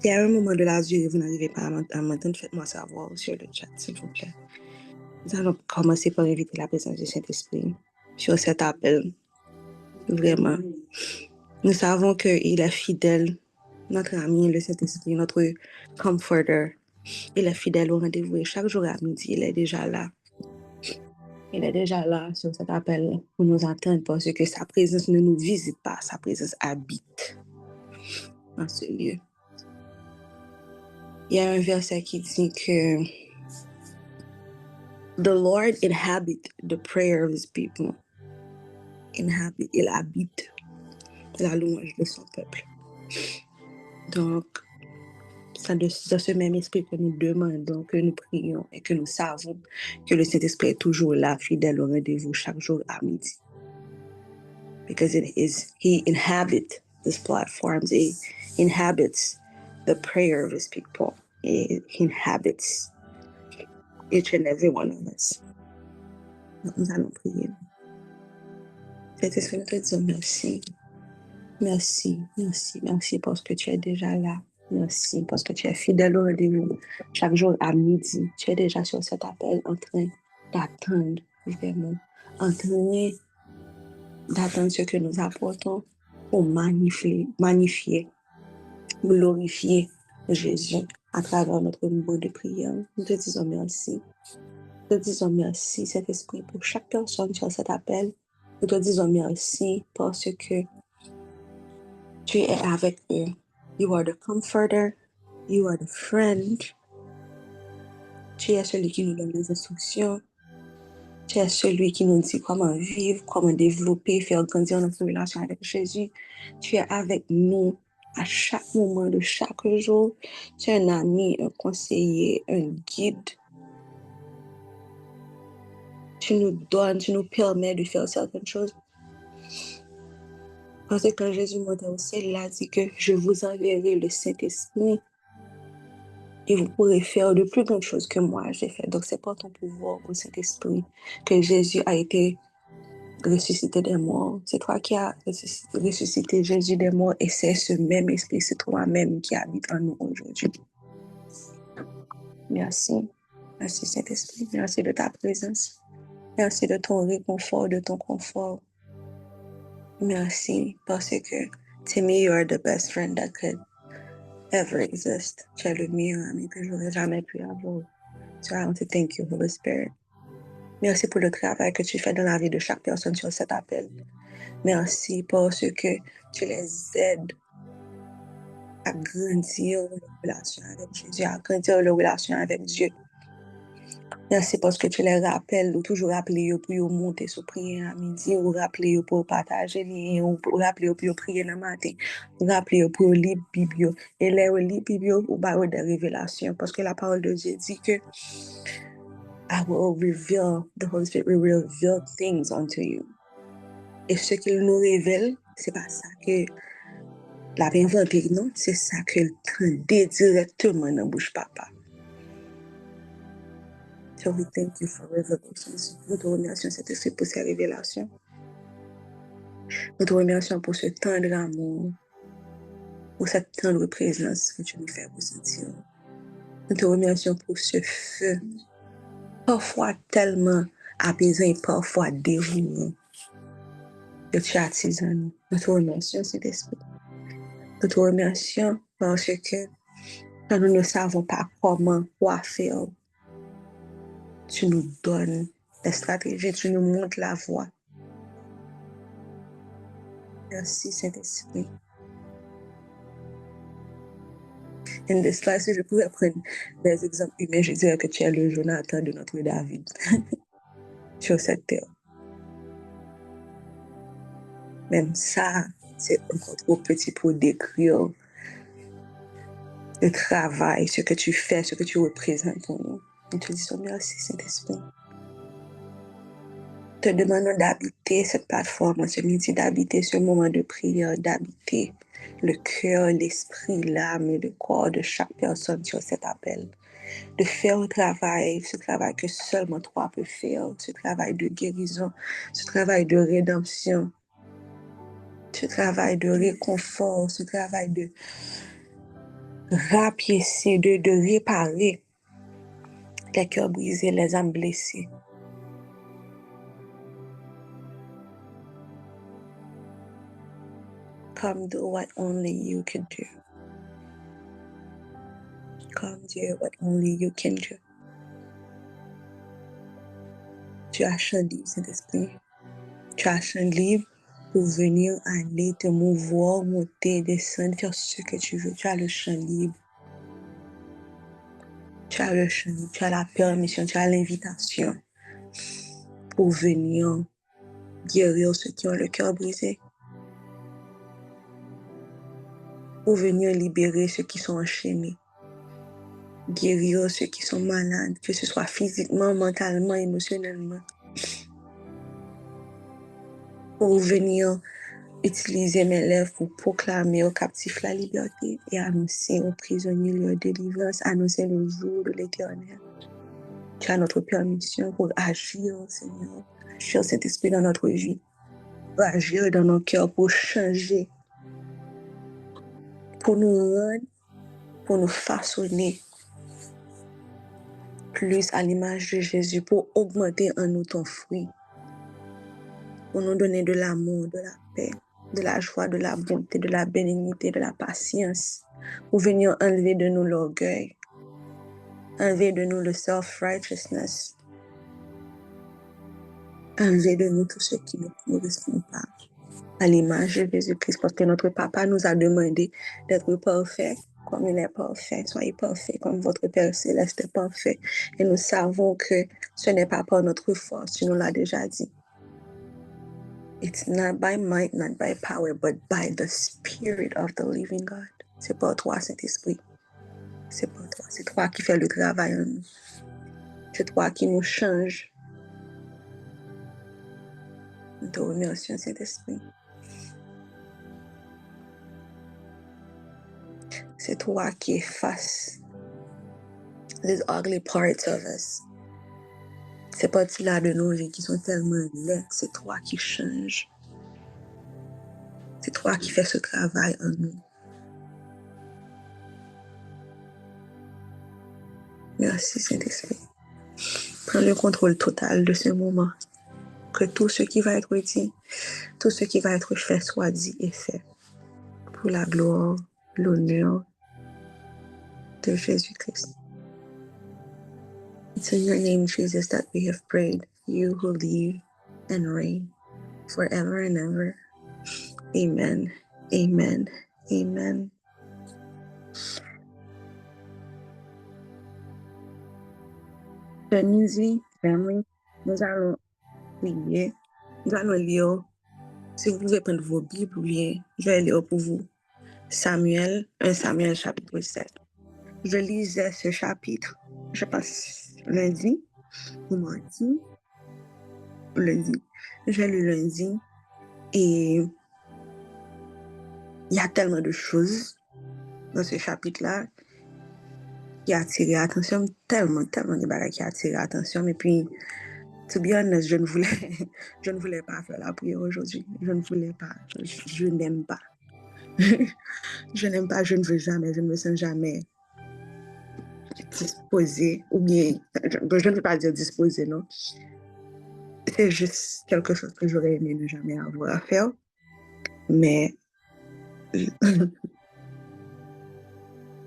Si à un moment de la durée, vous n'arrivez pas à m'entendre, faites-moi savoir sur le chat, s'il vous plaît. Nous allons commencer par inviter la présence du Saint-Esprit sur cet appel. Vraiment. Nous savons qu'il est fidèle, notre ami, le Saint-Esprit, notre comforter. Il est fidèle au rendez-vous et chaque jour à midi, il est déjà là. Il est déjà là sur cet appel pour nous entendre parce que sa présence ne nous visite pas, sa présence habite dans ce lieu. Il y a un verset qui dit que The Lord inhabit the prayer of his people. Inhabit, il habite la louange de son peuple. Donc, c'est dans ce même esprit que nous demandons, que nous prions et que nous savons que le Saint-Esprit est toujours là, fidèle au rendez-vous chaque jour à midi. Because he inhabits these platforms, he inhabits the prayer of his people, he inhabits each and every one of us. Nous allons prier. Saint-Esprit, nous te disons merci. Merci, merci, merci parce que tu es déjà là. Merci parce que tu es fidèle au rendez-vous. Chaque jour à midi, tu es déjà sur cet appel en train d'attendre, vraiment, en train d'attendre ce que nous apportons pour magnifier, glorifier Jésus à travers notre mot de prière. Nous te disons merci. Nous te disons merci, Saint-Esprit, pour chaque personne sur cet appel. Nous te disons merci parce que tu es avec eux. You are the comforter. You are the friend. Tu es celui qui nous donne les instructions. Tu es celui qui nous dit comment vivre, comment développer, faire grandir notre relation avec Jésus. Tu es avec nous à chaque moment de chaque jour. Tu es un ami, un conseiller, un guide. Tu nous donnes, tu nous permets de faire certaines choses. Parce que quand Jésus montait au ciel, il a dit que je vous enverrai le Saint-Esprit et vous pourrez faire de plus grandes choses que moi j'ai fait. Donc c'est par ton pouvoir au Saint-Esprit que Jésus a été ressuscité des morts. C'est toi qui as ressuscité Jésus des morts et c'est ce même esprit, c'est toi-même qui habite en nous aujourd'hui. Merci. Merci Saint-Esprit. Merci de ta présence. Merci de ton réconfort, de ton confort. Merci parce que to me you are the best friend that could ever exist. Tu es le meilleur ami que j'aurais jamais pu avoir. So I want to thank you, Holy Spirit. Merci pour le travail que tu fais dans la vie de chaque personne sur cet appel. Merci parce que tu les aides à grandir leur relation avec Jésus, à grandir leur relation avec Dieu. Merci parce que tu les rappelles, ou toujours rappeler pour monter sur prier à midi, ou rappeler pour partager, ou rappeler pour prier dans le matin, ou rappeler pour lire Bible. Et les lire Bible ou avoir des révélations, parce que la parole de Dieu dit que I will reveal, the Holy Spirit will reveal things unto you. Et ce qu'il nous révèle, c'est pas ça que la inventé, non, c'est ça qu'il dit directement dans la bouche papa. So we thank you for revelations. Nous te remercions, Saint-Esprit, pour ces révélations. Nous te remercions pour ce tendre amour, pour cette tendre présence que tu nous fais ressentir. Nous te remercions pour ce feu, parfois tellement apaisant et parfois dévouant, que tu attises en nous. Nous te remercions, Saint-Esprit. Nous te remercions parce que quand nous ne savons pas comment, quoi faire, tu nous donnes des stratégies, tu nous montres la voie. Merci, Saint-Esprit. In this class, je pourrais prendre des exemples humains. Je dirais que tu es le Jonathan de notre David sur cette terre. Même ça, c'est encore trop petit pour décrire le travail, ce que tu fais, ce que tu représentes pour nous. Nous te disons merci, Saint-Esprit. Te demandons d'habiter cette plateforme ce midi, d'habiter ce moment de prière, d'habiter le cœur, l'esprit, l'âme et le corps de chaque personne sur cet appel. De faire ce travail que seulement toi peux faire, ce travail de guérison, ce travail de rédemption, ce travail de réconfort, ce travail rapiécer, de réparer les cœurs brisés, les âmes blessées. Come do what only you can do. Come do what only you can do. Tu as champ libre, Saint-Esprit. Tu as champ libre pour venir aller te mouvoir, monter, descendre, faire ce que tu veux. Tu as le champ libre. Tu as le champ libre, tu as la permission, tu as l'invitation pour venir guérir ceux qui ont le cœur brisé. Pour venir libérer ceux qui sont enchaînés. Guérir ceux qui sont malades, que ce soit physiquement, mentalement, émotionnellement. Pour venir utiliser mes lèvres pour proclamer aux captifs la liberté et annoncer aux prisonniers leur délivrance, annoncer le jour de l'Éternel. Tu as notre permission pour agir, Seigneur, agir Saint-Esprit dans notre vie, pour agir dans nos cœurs, pour changer, pour nous rendre, pour nous façonner plus à l'image de Jésus, pour augmenter en nous ton fruit, pour nous donner de l'amour, de la paix, de la joie, de la bonté, de la bénignité, de la patience, pour venir enlever de nous l'orgueil, enlever de nous le self-righteousness, enlever de nous tout ce qui ne correspond pas à l'image de Jésus-Christ, parce que notre Papa nous a demandé d'être parfait comme il est parfait. Soyez parfait comme votre Père céleste est parfait. Et nous savons que ce n'est pas par notre force, tu nous l'as déjà dit. It's not by might, not by power, but by the Spirit of the living God. C'est par toi, Saint-Esprit. C'est par toi. C'est toi qui fais le travail en nous. C'est toi qui nous change. Nous te remercions, Saint-Esprit. C'est toi qui efface les ugly parts of us. Ces parties-là de nos vies qui sont tellement laides, c'est toi qui change. C'est toi qui fais ce travail en nous. Merci, Saint-Esprit. Prends le contrôle total de ce moment. Que tout ce qui va être dit, tout ce qui va être fait soit dit et fait. Pour la gloire, l'honneur de Jésus-Christ. It's in your name, Jesus, that we have prayed. You who live and reign forever and ever. Amen. Amen. Amen. Midi, family, nous allons prier. Nous allons lire. Si vous pouvez prendre vos Bibles, je vais lire pour vous Samuel, 1 Samuel chapitre 7. Je lisais ce chapitre, je pense, lundi ou mardi. Lundi. J'ai lu lundi et il y a tellement de choses dans ce chapitre-là qui a attiré l'attention, tellement de bagages qui a attiré l'attention. Et puis, to be honest, je ne voulais pas faire la prière aujourd'hui. Je ne voulais pas. Je n'aime pas. Je n'aime pas, je ne veux jamais, je ne me sens jamais disposée, ou bien, je ne veux pas dire disposée, non. C'est juste quelque chose que j'aurais aimé ne jamais avoir à faire. Mais,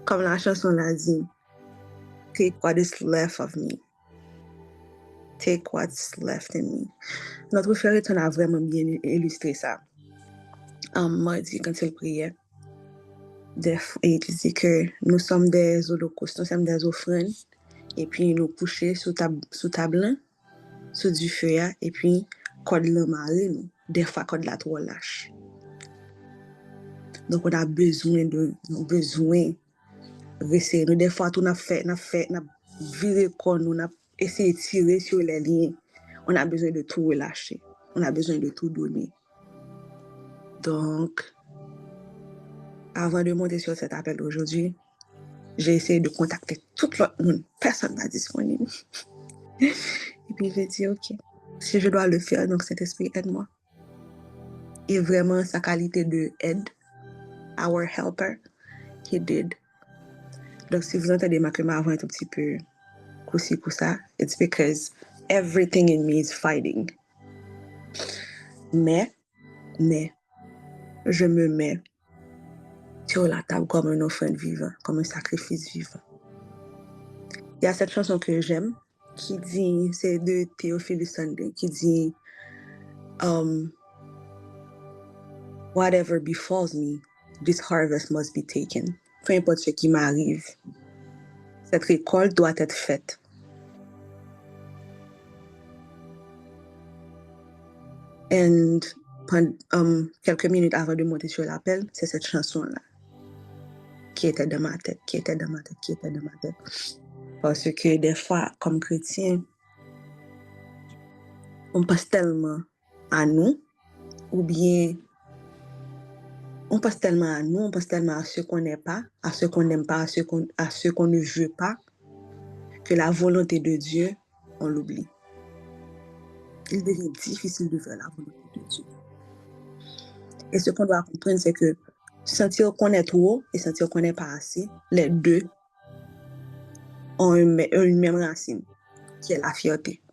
comme la chanson l'a dit, take what is left of me. Take what's left in me. Notre frère Eton a vraiment bien illustré ça. Mardi, quand il priait, et il dit que nous sommes des holocaustes, nous sommes des offrandes, et puis nous coucher sous table, sous du feu, et puis code le mari, nous, des fois code la trop lâche. Donc on a besoin de rester. Nous, des fois, tout n'a viré qu'on nous, on a essayé de tirer sur les liens. On a besoin de tout relâcher. On a besoin de tout donner. Donc, avant de monter sur cet appel aujourd'hui, j'ai essayé de contacter tout le monde. Personne n'est disponible. Et puis, j'ai dit, OK, si je dois le faire, donc cet esprit, aide-moi. Et vraiment, sa qualité de aide, our helper, he did. Donc, si vous entendez que ma voix est un petit peu coussi ça, it's because everything in me is fighting. Mais, je me mets sur la table comme un offrande vivant, comme un sacrifice vivant. Il y a cette chanson que j'aime qui dit, c'est de Theophilus Sunday, qui dit Whatever befalls me, this harvest must be taken. Peu importe ce qui m'arrive, cette récolte doit être faite. Et quelques minutes avant de monter sur l'appel, c'est cette chanson-là qui était dans ma tête. Parce que des fois, comme chrétien, on pense tellement à nous, ou bien on pense tellement à nous, on pense tellement à ce qu'on n'est pas, à ce qu'on n'aime pas, à ce qu'on ne veut pas, que la volonté de Dieu, on l'oublie. Il devient difficile de faire la volonté de Dieu. Et ce qu'on doit comprendre, c'est que sentir qu'on est trop et sentir qu'on n'est pas assez, les deux ont une même racine, qui est la fierté.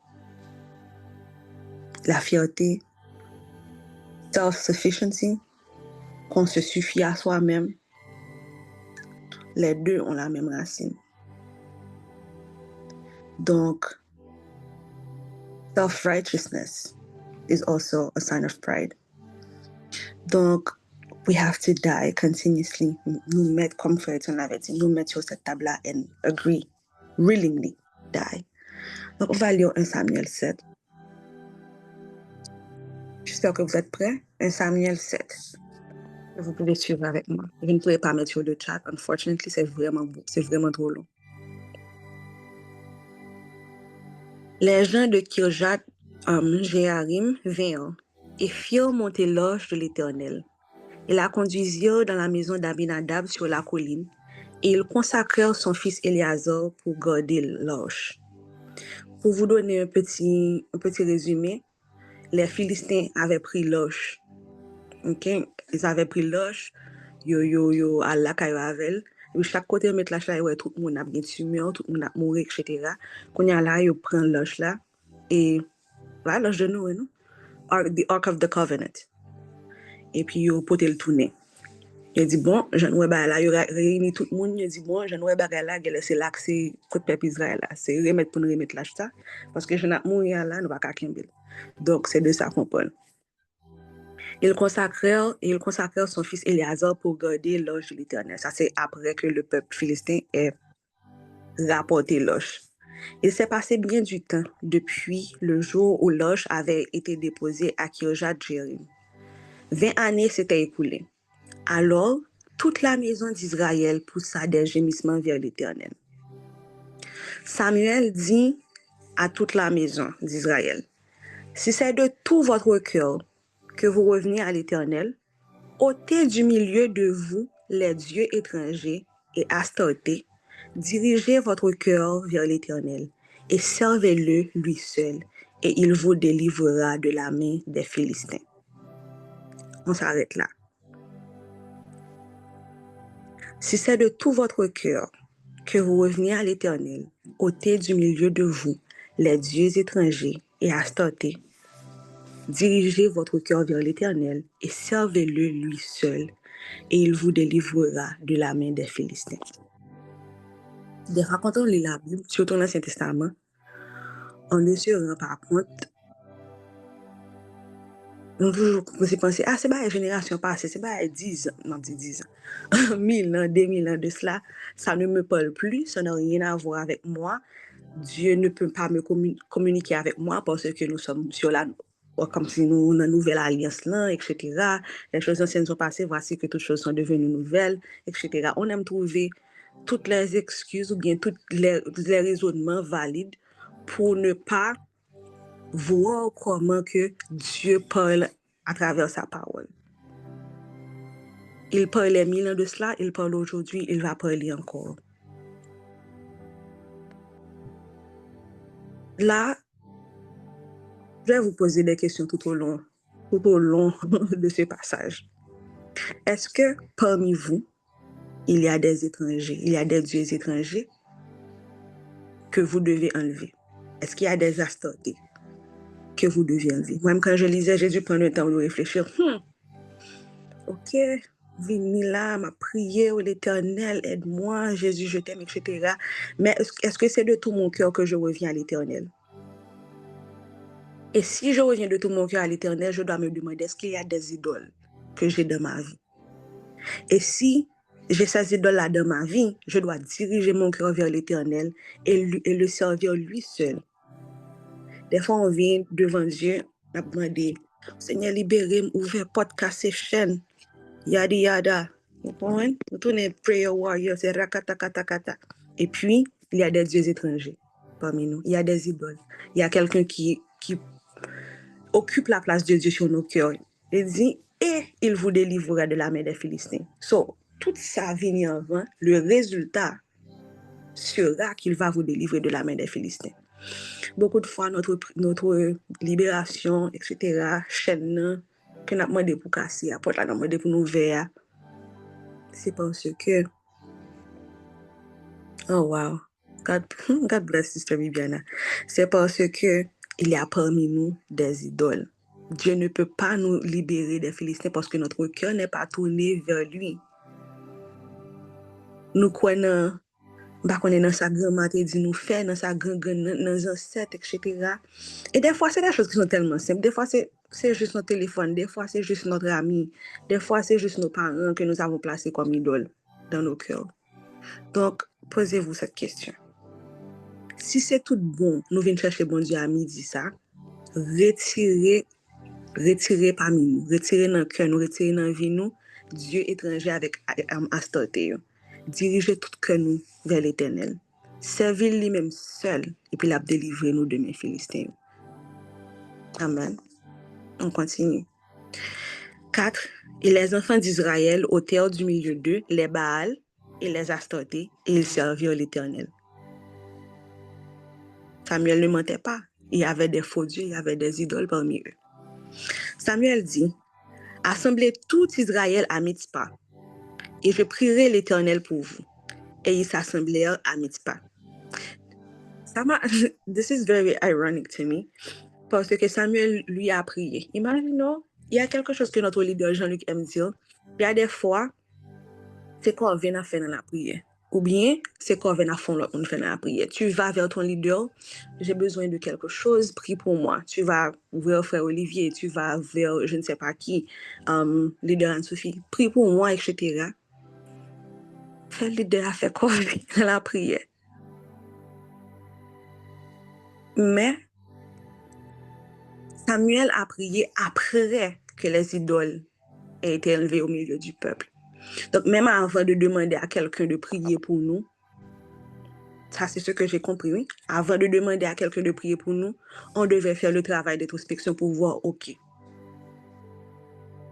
La fierté, self-sufficiency, qu'on se suffit à soi-même, les deux ont la même racine. Donc, self-righteousness is also a sign of pride. Donc, we have to die continuously. Nous mettre, comme Frère l'avait dit, nous mettre sur cette table-là and agree, willingly die. Donc, on va lire 1 Samuel 7. J'espère que vous êtes prêts. 1 Samuel 7. Vous pouvez suivre avec moi. Je ne pourrai pas mettre sur le chat. Unfortunately, c'est vraiment trop long. Les gens de Kirjat Jéarim vinrent et firent monter l'orge de l'Éternel. Ils la conduisirent dans la maison d'Abinadab sur la colline, et ils consacrèrent son fils Éléazar pour garder l'orge. Pour vous donner un petit résumé, les Philistins avaient pris l'orge. Okay? Ils avaient pris l'orge, yo, à la caille et chaque côté, mettre la chaille, tout le monde a bien tumeur, tout le monde a mouru, etc. Quand il y a là, ils prennent l'orge là, et voilà, l'orge de Noé, non? The Ark of the Covenant. Et puis, ils potent le tourner. Il dit, bon, je ne sais là, il réunit tout le monde, il dit, bon, je ne sais pas là, c'est là que c'est côté peuple Israël là, c'est remettre pour nous remettre l'âge ça, parce que je n'ai pas mourir là, nous ne pas qu'à Donc, c'est de ça qu'on parle. Il consacrèrent son fils Éléazar pour garder l'orge de l'Éternel. Ça, c'est après que le peuple philistin ait rapporté l'orge. Il s'est passé bien du temps depuis le jour où l'orge avait été déposée à Kirjat Jéarim. 20 années s'étaient écoulées. Alors, toute la maison d'Israël poussa des gémissements vers l'Éternel. Samuel dit à toute la maison d'Israël, si c'est de tout votre cœur que vous revenez à l'Éternel, ôtez du milieu de vous les dieux étrangers et Astarté, dirigez votre cœur vers l'Éternel et servez-le lui seul, et il vous délivrera de la main des Philistins. On s'arrête là. Si c'est de tout votre cœur que vous revenez à l'Éternel, ôtez du milieu de vous les dieux étrangers et Astarté, dirigez votre cœur vers l'Éternel et servez-le lui seul, et il vous délivrera de la main des Philistins. Des fois, quand on lit la Bible, surtout dans l'Ancien Testament, on ne se rend pas compte. On toujours penser, c'est pas la génération passée, c'est pas 10 ans, non, 10 ans, 1000 ans, 2000 ans de cela, ça ne me parle plus, ça n'a rien à voir avec moi. Dieu ne peut pas me communiquer avec moi parce que nous sommes sur comme si nous, une nouvelle alliance là, etc. Les choses anciennes sont passées, voici que toutes choses sont devenues nouvelles, etc. On aime trouver toutes les excuses ou bien tous les raisonnements valides pour ne pas voir comment que Dieu parle à travers sa parole. Il parlait 1000 ans de cela, il parle aujourd'hui, il va parler encore. Là, je vais vous poser des questions tout au long de ce passage. Est-ce que parmi vous, il y a des étrangers, il y a des dieux étrangers que vous devez enlever. Est-ce qu'il y a des Astartés que vous devez enlever? Même quand je lisais, j'ai dû prendre le temps de réfléchir. Ok, vini là, m'a prié au l'Éternel, aide-moi, Jésus, je t'aime, etc. Mais est-ce que c'est de tout mon cœur que je reviens à l'Éternel? Et si je reviens de tout mon cœur à l'Éternel, je dois me demander, est-ce qu'il y a des idoles que j'ai dans ma vie? Et si j'ai ces idoles-là dans ma vie, je dois diriger mon cœur vers l'Éternel et le servir lui seul. Des fois, on vient devant Dieu, on a demandé, Seigneur, libérez-moi, ouvrez porte, cassez chaîne, yada yada. Vous comprenez? Vous tournez prayer warrior, c'est rakata. Et puis, il y a des dieux étrangers parmi nous. Il y a des idoles. Il y a quelqu'un qui occupe la place de Dieu sur nos cœurs. Il dit, et il vous délivrera de la main des Philistins. So, toute sa vie en vain, le résultat sera qu'il va vous délivrer de la main des Philistins. Beaucoup de fois, notre libération, etc., chaîne, que nous avons demandé pour casser, à porte, nous avons demandé pour nous ouvrir, c'est parce que, oh wow, God bless Sister Bibiana. C'est parce que il y a parmi nous des idoles. Dieu ne peut pas nous libérer des Philistins parce que notre cœur n'est pas tourné vers lui. Nous croyons, on est dans sa grand-mère, dit nous fait, dans sa nos ancêtres, etc. Et des fois, c'est des choses qui sont tellement simples. Des fois, c'est juste notre téléphone. Des fois, c'est juste notre ami. Des fois, c'est juste nos parents que nous avons placés comme idoles dans nos cœurs. Donc, posez-vous cette question. Si c'est tout bon, nous venons chercher bon Dieu à midi, ça, retirez parmi nous, retirez dans le cœur, nous retirez dans la vie, nous, Dieu étranger avec Astarté. Dirigez tout cœur nous vers l'Éternel. Servez lui-même seul, et puis il a délivré nous de mes Philistins. Amen. On continue. 4. Et les enfants d'Israël ôtèrent du milieu d'eux les Baals et les Astartés, et ils servirent l'Éternel. Samuel ne mentait pas. Il y avait des faux dieux, il y avait des idoles parmi eux. Samuel dit, assemblez tout Israël à Mitzpah, et je prierai l'Éternel pour vous. Et ils s'assemblèrent à Mitzpah. This is very ironic to me, parce que Samuel lui a prié. Imaginons, il y a quelque chose que notre leader Jean-Luc aime dire. Il y a des fois, c'est qu'on vient à faire dans la prière. Ou bien, c'est qu'on vient à faire dans la prière. Tu vas vers ton leader, j'ai besoin de quelque chose, prie pour moi. Tu vas vers frère Olivier, tu vas vers je ne sais pas qui, leader Anne-Sophie, prie pour moi, etc. Le leader a fait quoi dans la prière? Mais Samuel a prié après que les idoles aient été élevées au milieu du peuple. Donc, même avant de demander à quelqu'un de prier pour nous, ça c'est ce que j'ai compris, oui. Avant de demander à quelqu'un de prier pour nous, on devait faire le travail d'introspection pour voir, ok,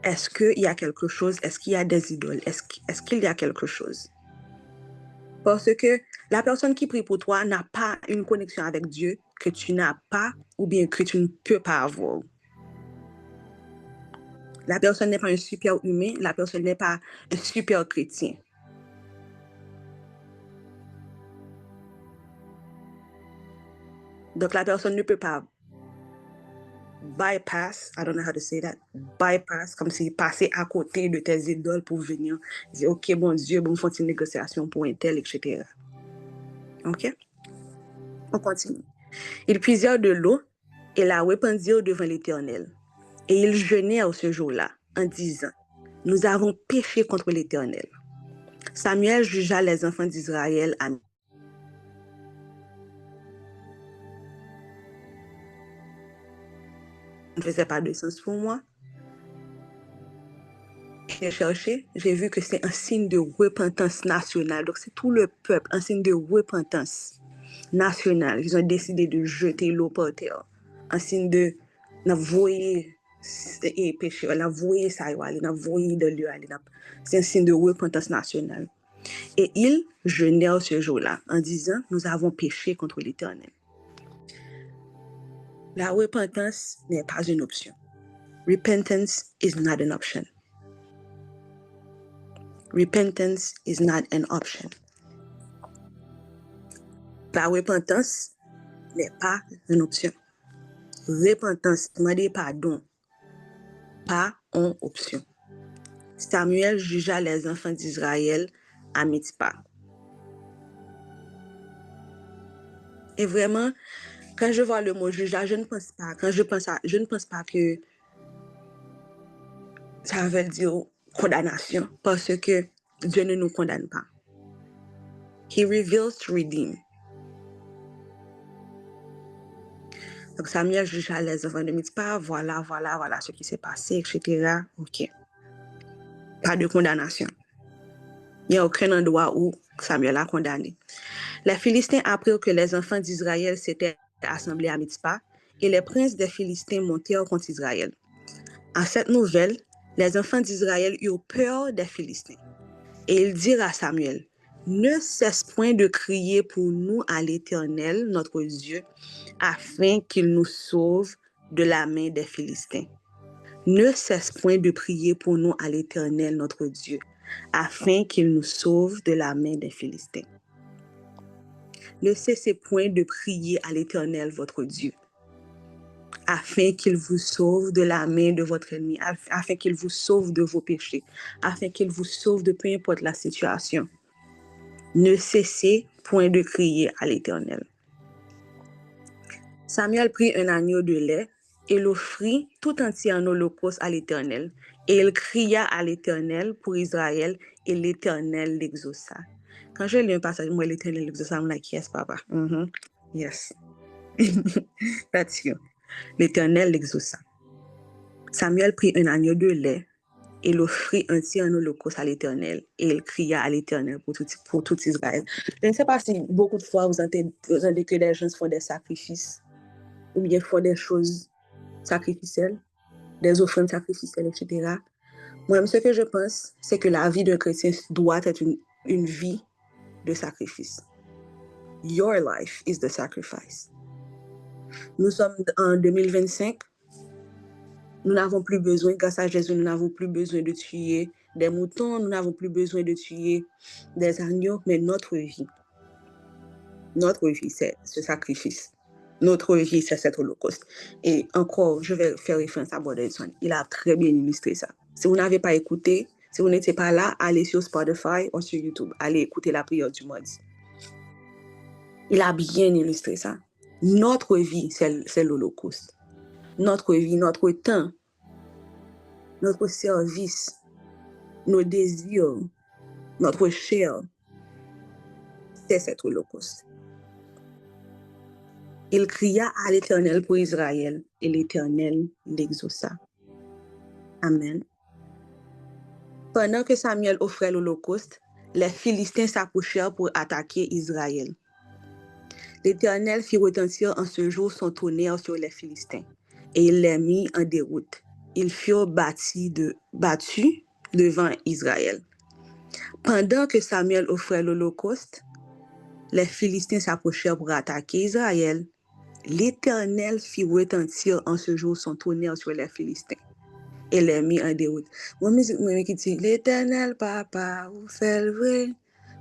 est-ce qu'il y a quelque chose, est-ce qu'il y a des idoles, est-ce qu'il y a quelque chose? Parce que la personne qui prie pour toi n'a pas une connexion avec Dieu que tu n'as pas ou bien que tu ne peux pas avoir. La personne n'est pas un super humain, la personne n'est pas un super chrétien. Donc la personne ne peut pas bypass, I don't know how to say that, bypass, comme si passer à côté de tes idoles pour venir dire, ok, bon Dieu, bon, faut une négociation pour un tel, etc. Ok? On continue. Ils puisèrent de l'eau et la répandirent devant l'Éternel. Et ils jeûnèrent ce jour-là en disant, nous avons péché contre l'Éternel. Samuel jugea les enfants d'Israël à ne faisait pas de sens pour moi. J'ai cherché, j'ai vu que c'est un signe de repentance nationale. Donc, c'est tout le peuple, un signe de repentance nationale. Ils ont décidé de jeter l'eau par terre. Un signe de n'avouer et péché, n'avouer ça, n'avouer de lui. C'est un signe de repentance nationale. Et ils jeûnèrent ce jour-là en disant, nous avons péché contre l'Éternel. La repentance n'est pas une option. Repentance is not an option. Repentance is not an option. La repentance n'est pas une option. Repentance, demander pardon, pas une option. Samuel jugea les enfants d'Israël à Mitzpah. Et vraiment, quand je vois le mot jugeage, je ne pense pas que ça veut dire condamnation, parce que Dieu ne nous condamne pas. He reveals to redeem. Donc Samuel jugea les enfants de Mitzpah, voilà ce qui s'est passé, etc. Ok. Pas de condamnation. Il n'y a aucun endroit où Samuel a condamné. Les Philistins apprirent que les enfants d'Israël s'étaient assemblés à Mitzpah et les princes des Philistins montèrent contre Israël. À cette nouvelle, les enfants d'Israël eurent peur des Philistins. Et ils dirent à Samuel, ne cesse point de crier pour nous à l'Éternel, notre Dieu, afin qu'il nous sauve de la main des Philistins. Ne cesse point de prier pour nous à l'Éternel, notre Dieu, afin qu'il nous sauve de la main des Philistins. Ne cessez point de prier à l'Éternel, votre Dieu, afin qu'il vous sauve de la main de votre ennemi, afin qu'il vous sauve de vos péchés, afin qu'il vous sauve de peu importe la situation. Ne cessez point de crier à l'Éternel. Samuel prit un agneau de lait et l'offrit tout entier en holocauste à l'Éternel. Et il cria à l'Éternel pour Israël, et l'Éternel l'exauça. Quand je lis un passage, moi, l'Éternel l'exauça, I'm like, yes, papa. Yes. That's you. L'Éternel l'exauça. Samuel prit un agneau de lait et l'offrit entier en holocauste à l'Éternel. Et il cria à l'Éternel pour tout Israël. Je ne sais pas si beaucoup de fois vous entendez que les gens font des sacrifices ou bien font des choses sacrificielles, des offrandes sacrificielles, etc. Moi, ce que je pense, c'est que la vie d'un chrétien doit être une vie de sacrifice. Your life is the sacrifice. Nous sommes en 2025. Nous n'avons plus besoin, grâce à Jésus, nous n'avons plus besoin de tuer des moutons, nous n'avons plus besoin de tuer des agneaux, mais notre vie, c'est ce sacrifice. Notre vie, c'est cet holocauste. Et encore, je vais faire référence à Brother Edson. Il a très bien illustré ça. Si vous n'avez pas écouté, si vous n'étiez pas là, allez sur Spotify ou sur YouTube. Allez écouter la prière du mardi. Il a bien illustré ça. Notre vie, c'est l'holocauste. Notre vie, notre temps, notre service, nos désirs, notre chair, c'est cet holocauste. Il cria à l'Éternel pour Israël, et l'Éternel l'exauça. Amen. Pendant que Samuel offrait l'holocauste, les Philistins s'approchèrent pour attaquer Israël. L'Éternel fit retentir en ce jour son tonnerre sur les Philistins, et il les mit en déroute. Ils furent battus devant Israël. Pendant que Samuel offrait l'holocauste, les Philistins s'approchèrent pour attaquer Israël. L'Éternel fit retentir en ce jour son tonnerre sur les Philistins et les mit en déroute. Mon musique qui dit l'Éternel, papa, vous faites le vrai.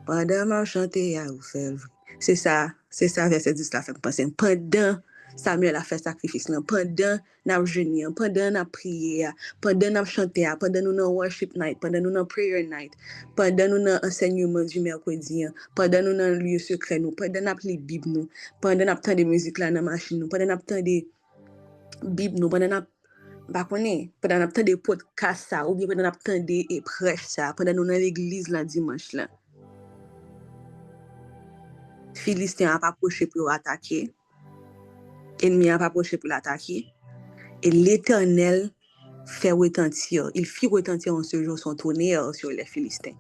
Pendant ma chanter, vous faites le vrai. C'est ça, verset 10 la fait penser. Pendant Samuel a fait sacrifice, pendant n'a jeûné, pendant n'a prié, pendant n'a chanté, pendant nous dans worship night, pendant nous dans prayer night, pendant nous dans enseignement du mercredi, pendant nous dans lieu secret nous, pendant n'a li Bible nous, pendant n'a tande musique là dans machine nous, pendant n'a tande Bible nous, pendant n'a pendant n'a tande podcast ça ou bien pendant n'a tande et prêche ça, pendant nous dans l'église là dimanche là. Philistin a approché pour attaquer. Ennemi a approché pour l'attaquer. Et l'Éternel il fit retentir en ce jour son tonnerre sur les Philistins.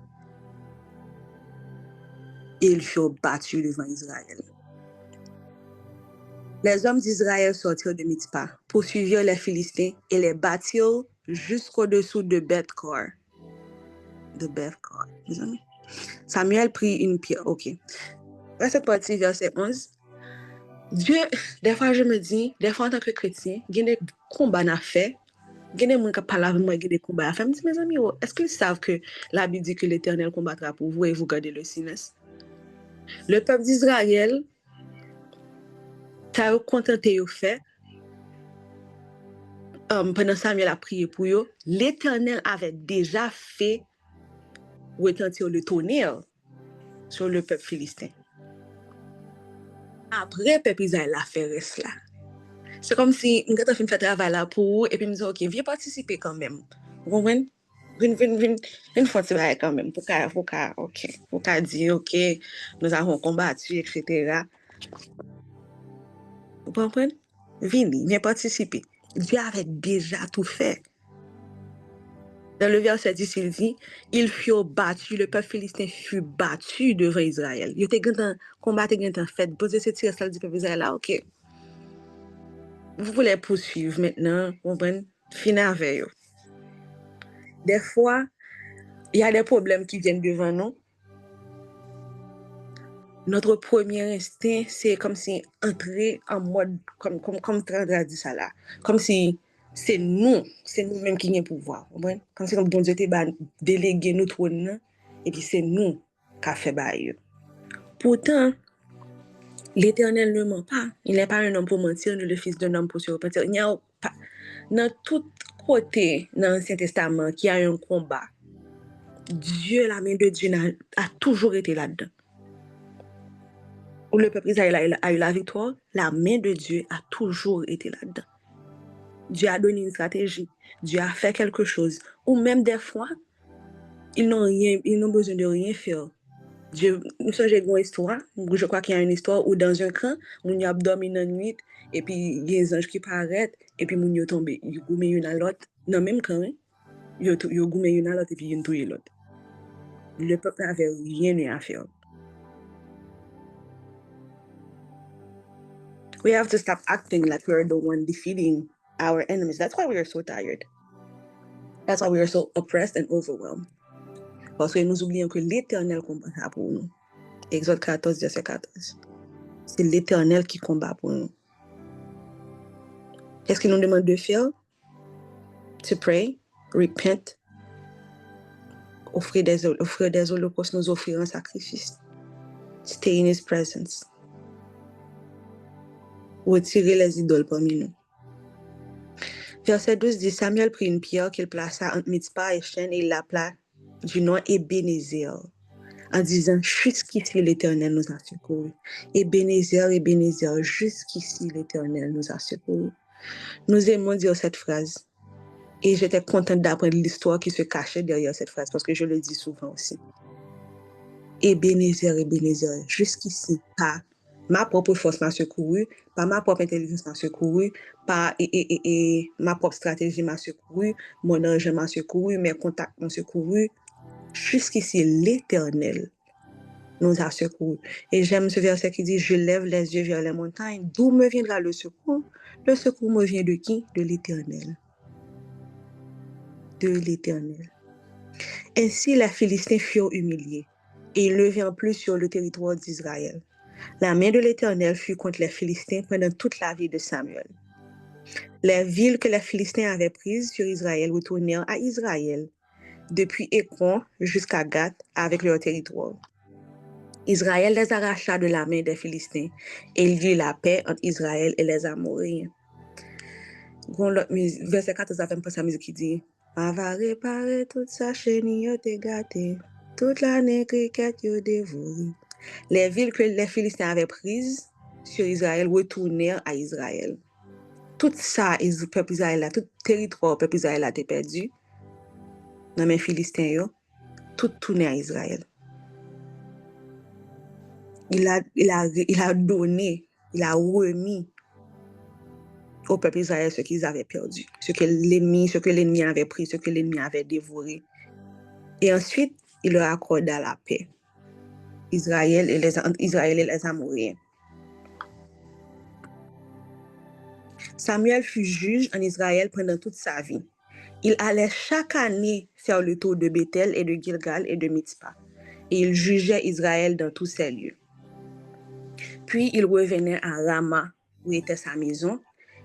Et ils furent battus devant Israël. Les hommes d'Israël sortirent de Mitzpah, poursuivirent les Philistins et les battirent jusqu'au-dessous de Beth-Cor. Samuel prit une pierre. Ok. Cette partie, verset 11. Dieu, des fois je me dis, des fois en tant que chrétien, il y a des combats à faire Il y a des gens qui parlent avec moi, qui ont des combats à faire. Je me dis, mes amis, est-ce qu'ils savent que la Bible dit que l'Éternel combattra pour vous et vous gardez le silence? Le peuple d'Israël, ça a contenté au fait. Pendant Samuel a prié pour eux, l'Éternel avait déjà fait retentir le tonnerre sur le peuple philistin. Après, le peuple Israël a fait reste là. C'est comme si nous avons fait travail là pour et puis nous disons, OK, viens participer quand même. Vous comprenez? Viens faire quand même. Pour qu'à dire, OK, nous avons combattu, etc. Vous comprenez? Viens participer. Dieu avait déjà tout fait. Dans le verset 10, il dit, ils furent battus, le peuple philistin fut battu devant Israël. Il était en combat, il était en fait. Poser cette tir du peuple Israël là, OK. Vous voulez poursuivre maintenant, vous comprenez? Finir avec eux. Des fois, il y a des problèmes qui viennent devant nous. Notre premier instinct, c'est comme si entrer en mode, comme Tandra dit ça là, comme si c'est nous-mêmes qui avons le pouvoir. Comme si bon Dieu t'a délégué nous trône, et puis c'est nous qui avons fait bail. Pourtant, l'Éternel ne ment pas. Il n'est pas un homme pour mentir, ni le fils d'un homme pour se repentir. Il n'y a pas, dans tout côté, dans l'Ancien Testament, qui a un combat, Dieu, la main de Dieu a toujours été là-dedans. Où le peuple Israël a eu la victoire, la main de Dieu a toujours été là-dedans. Dieu a donné une stratégie, Dieu a fait quelque chose. Ou même des fois, ils n'ont besoin de rien faire. Dieu, nous sommes une histoire, je crois qu'il y a une histoire où dans un camp, on y a dormi dans la nuit, et puis il y a des anges qui paraissent, et puis on y est tombé, ils ont gommé une à l'autre, dans le même camp, ils ont gommé une à l'autre, et puis ils ont tué l'autre. Le peuple n'avait rien à faire. We have to stop acting like we're the one defeating our enemies. That's why we are so tired. That's why we are so oppressed and overwhelmed. Parce que nous oublions que l'Éternel combattra pour nous. Exode 14, verset 14. C'est l'Éternel qui combat pour nous. Qu'est-ce qu'il nous demande de faire? To pray, repent, offrir des holocaustes, nous offrir un sacrifice. Stay in His presence. Retirer les idoles parmi nous. Verset 12 dit, Samuel prit une pierre qu'il plaça entre Mitzpah et Shen et il l'appela du nom Ebenezer, en disant, jusqu'ici l'Éternel nous a secourus. Ebenezer, Ebenezer, jusqu'ici l'Éternel nous a secourus. Nous aimons dire cette phrase. Et j'étais contente d'apprendre l'histoire qui se cachait derrière cette phrase, parce que je le dis souvent aussi. Ebenezer, Ebenezer, jusqu'ici, pas ma propre force m'a secouru, pas ma propre intelligence m'a secouru, pas ma propre stratégie m'a secouru, mon argent m'a secouru, mes contacts m'ont secouru. Jusqu'ici, l'Éternel nous a secouru. Et j'aime ce verset qui dit, je lève les yeux vers les montagnes, d'où me viendra le secours? Le secours me vient de qui? De l'Éternel. De l'Éternel. Ainsi, les Philistins furent humiliés, et ils ne vinrent plus sur le territoire d'Israël. La main de l'Éternel fut contre les Philistins pendant toute la vie de Samuel. Les villes que les Philistins avaient prises sur Israël retournèrent à Israël, depuis Écron jusqu'à Gath avec leur territoire. Israël les arracha de la main des Philistins, et il y eut la paix entre Israël et les Amoréens. Verset 14, ça fait penser à la musique qui dit, « Va réparer toute sa chenille te gâté, toute l'année cricket yo dévoré. » Les villes que les Philistins avaient prises sur Israël retournèrent à Israël. Tout ça, le peuple Israël, tout territoire, le peuple Israël a été perdu. Dans les Philistins, tout tournait à Israël. Il a donné, il a remis au peuple Israël ce qu'ils avaient perdu, ce que l'ennemi avait pris, ce que l'ennemi avait dévoré. Et ensuite, il leur accorda la paix. Israël et les Amoréens. Samuel fut juge en Israël pendant toute sa vie. Il allait chaque année faire le tour de Bethel et de Gilgal et de Mitzpah. Et il jugeait Israël dans tous ces lieux. Puis il revenait à Rama, où était sa maison,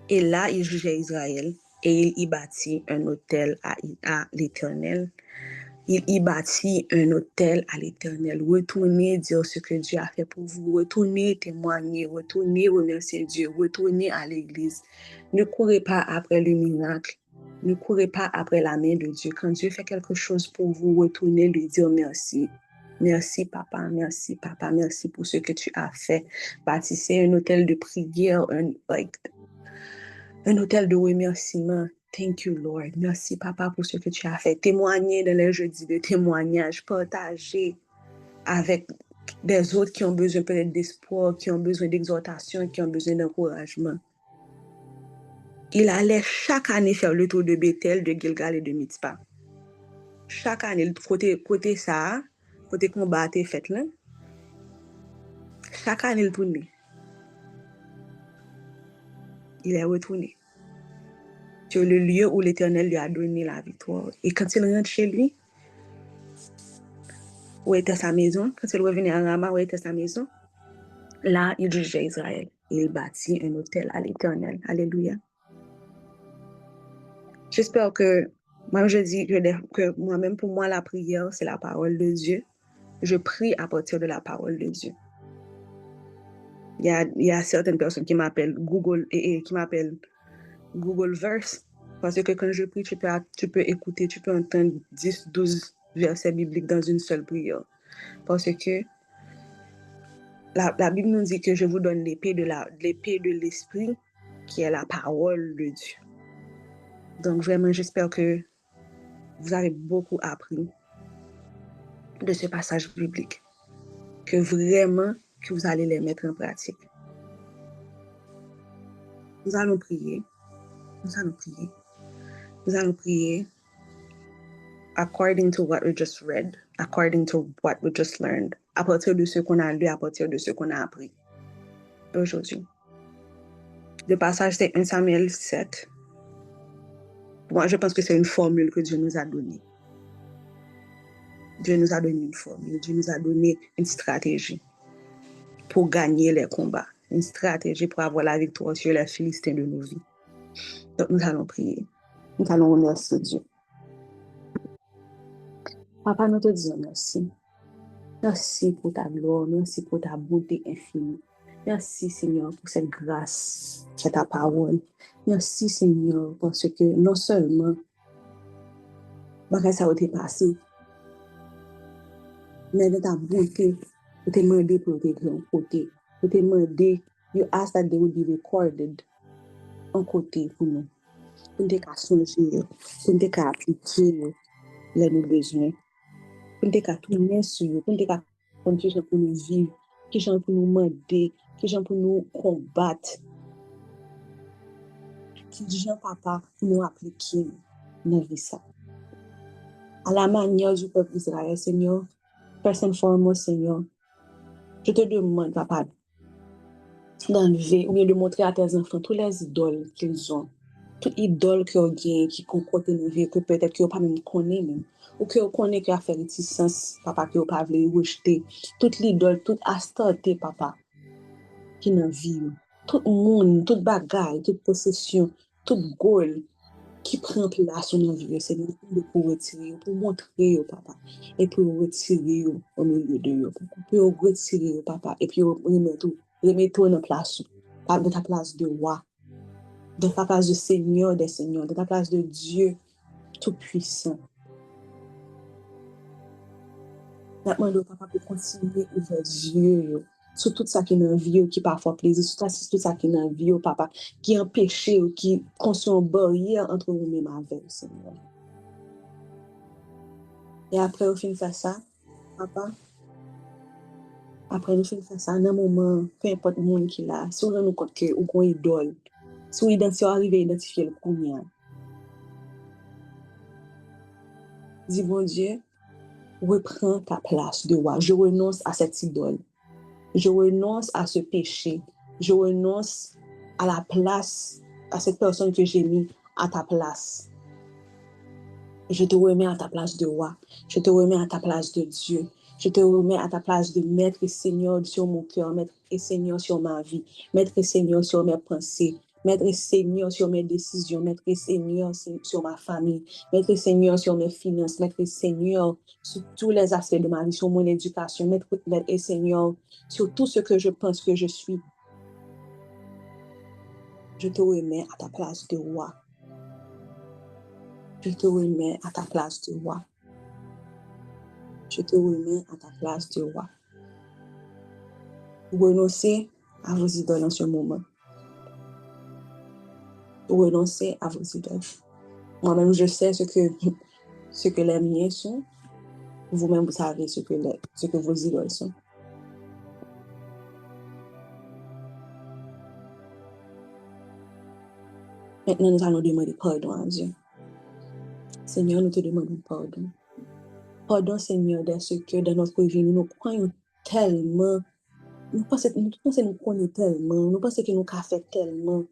et là il jugeait Israël et il y bâtit un autel à l'Éternel. Il y bâtit un autel à l'Éternel. Retournez dire ce que Dieu a fait pour vous. Retournez témoigner. Retournez remercier Dieu. Retournez à l'église. Ne courez pas après le miracle. Ne courez pas après la main de Dieu. Quand Dieu fait quelque chose pour vous, retournez lui dire merci. Merci papa, merci papa, merci pour ce que tu as fait. Bâtissez un hôtel de prière, un hôtel de remerciement. Thank you, Lord. Merci, Papa, pour ce que tu as fait. Témoigner dans les jeudis de témoignage, partager avec des autres qui ont besoin peut-être d'espoir, qui ont besoin d'exhortation, qui ont besoin d'encouragement. Il allait chaque année faire le tour de Bethel, de Gilgal et de Mitzpah. Chaque année, côté ça, côté combat était fait là. Chaque année, il tournait. Il est retourné sur le lieu où l'Éternel lui a donné la victoire. Et quand il rentre chez lui, où était sa maison, quand il revenait à Rama, où était sa maison, là, il jugeait Israël. Et il bâtit un hôtel à l'Éternel. Alléluia. J'espère que, moi je dis que moi-même, pour moi, la prière, c'est la parole de Dieu. Je prie à partir de la parole de Dieu. Il y a certaines personnes qui m'appellent Google et qui m'appellent Google Verse, parce que quand je prie, tu peux écouter, tu peux entendre 10, 12 versets bibliques dans une seule prière. Parce que la Bible nous dit que je vous donne l'épée de l'esprit, qui est la parole de Dieu. Donc vraiment, j'espère que vous avez beaucoup appris de ce passage biblique, que vraiment, que vous allez les mettre en pratique. Nous allons prier. Nous allons prier. Nous allons prier according to what we just read, according to what we just learned, à partir de ce qu'on a lu, à partir de ce qu'on a appris aujourd'hui. Le passage, c'est 1 Samuel 7. Moi, je pense que c'est une formule que Dieu nous a donnée. Dieu nous a donné une formule, Dieu nous a donné une stratégie pour gagner les combats, une stratégie pour avoir la victoire sur les Philistins de nos vies. Donc, nous allons prier. Nous allons remercier Dieu. Papa, nous te disons merci. Merci pour ta gloire, merci pour ta bonté infinie. Merci, Seigneur, pour cette grâce, c'est ta parole. Merci, Seigneur, parce que non seulement, ça a été passé, mais de ta bonté, vous te demandé pour te grand côté. Vous te demandé, you ask that they would be recorded en côté pour nous. Pour nous songer, pour nous appliquer les nos besoins. Pour nous tourner sur eux, pour nous continuer pour nous vivre, qui sont pour nous demander, qui sont pour nous combattre, qui sont papa pour nous appliquer dans la vie ça. À la manière du peuple d'Israël, Seigneur, first and foremost, Seigneur, je te demande, papa, d'enlever ou bien de montrer à tes enfants tous les idoles qu'ils ont, toutes idoles qu'ils ont qui concordent dans la vie, que peut-être qu'ils n'ont pas même connaît même, ou qu'ils connaissent qui a fait réticence, papa, qu'ils n'ont pas voulu rejeter, toute l'idole, toute astarté, papa, qui n'en vit, tout le monde, toute bagaille, toute possession, toute goal qui prend place dans la vie, c'est pour retirer, pour montrer, papa, et pour retirer au milieu de eux, pour retirer, papa, et puis remettre en place, de ta place de roi, de ta place de Seigneur des Seigneurs, de ta place de Dieu tout-puissant. Je demande au papa pour continuer à ouvrir Dieu sur tout ça qui est dans la vie, qui parfois plaisir, sur tout ça qui est dans la vie, papa, qui empêche, qui construit une barrière entre nous-mêmes avec le Seigneur. Et après, au fin de faire ça, papa, après, nous faisons faire ça, dans un moment, peu importe le monde qui est là, si on rend compte qu'on est idole, si on arrive à identifier le premier, dis bon Dieu, reprends ta place de roi. Je renonce à cette idole. Je renonce à ce péché. Je renonce à la place, à cette personne que j'ai mis à ta place. Je te remets à ta place de roi. Je te remets à ta place de Dieu. Je te remets à ta place de maître et Seigneur sur mon cœur, maître et Seigneur sur ma vie, maître et Seigneur sur mes pensées, Maître Seigneur, sur mes décisions. Maître Seigneur, sur ma famille. Maître Seigneur, sur mes finances. Maître Seigneur, sur tous les aspects de ma vie, sur mon éducation. Maître Seigneur, sur tout ce que je pense que je suis. Je te remets à ta place de roi. Je te remets à ta place de roi. Je te remets à ta place de roi. Renoncez à vos idoles en ce moment. Renoncez à vos idoles. Moi-même, je sais ce que les miens sont. Vous-même, vous savez ce que vos idoles sont. Maintenant, nous allons demander pardon à Dieu. Seigneur, nous te demandons pardon. Pardon, Seigneur, de ce que dans notre vie, nous croyons tellement. Nous pensons que nous connaissons tellement. Nous pensons que nous avons fait tellement.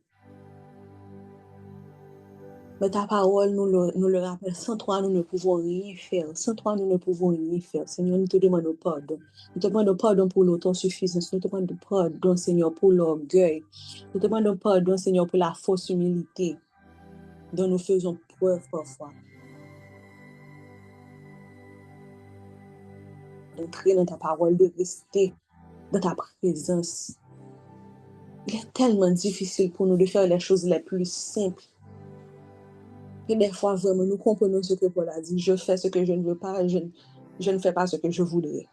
Mais ta parole nous le rappelle. Sans toi, nous ne pouvons rien faire. Sans toi, nous ne pouvons rien faire. Seigneur, nous te demandons pardon. Nous te demandons pardon pour l'autosuffisance. Nous te demandons pardon, Seigneur, pour l'orgueil. Nous te demandons pardon, Seigneur, pour la fausse humilité dont nous faisons preuve parfois. D'entrer dans ta parole, de rester dans ta présence. Il est tellement difficile pour nous de faire les choses les plus simples. Et des fois, vraiment, nous comprenons ce que Paul a dit. Je fais ce que je ne veux pas, je ne fais pas ce que je voudrais.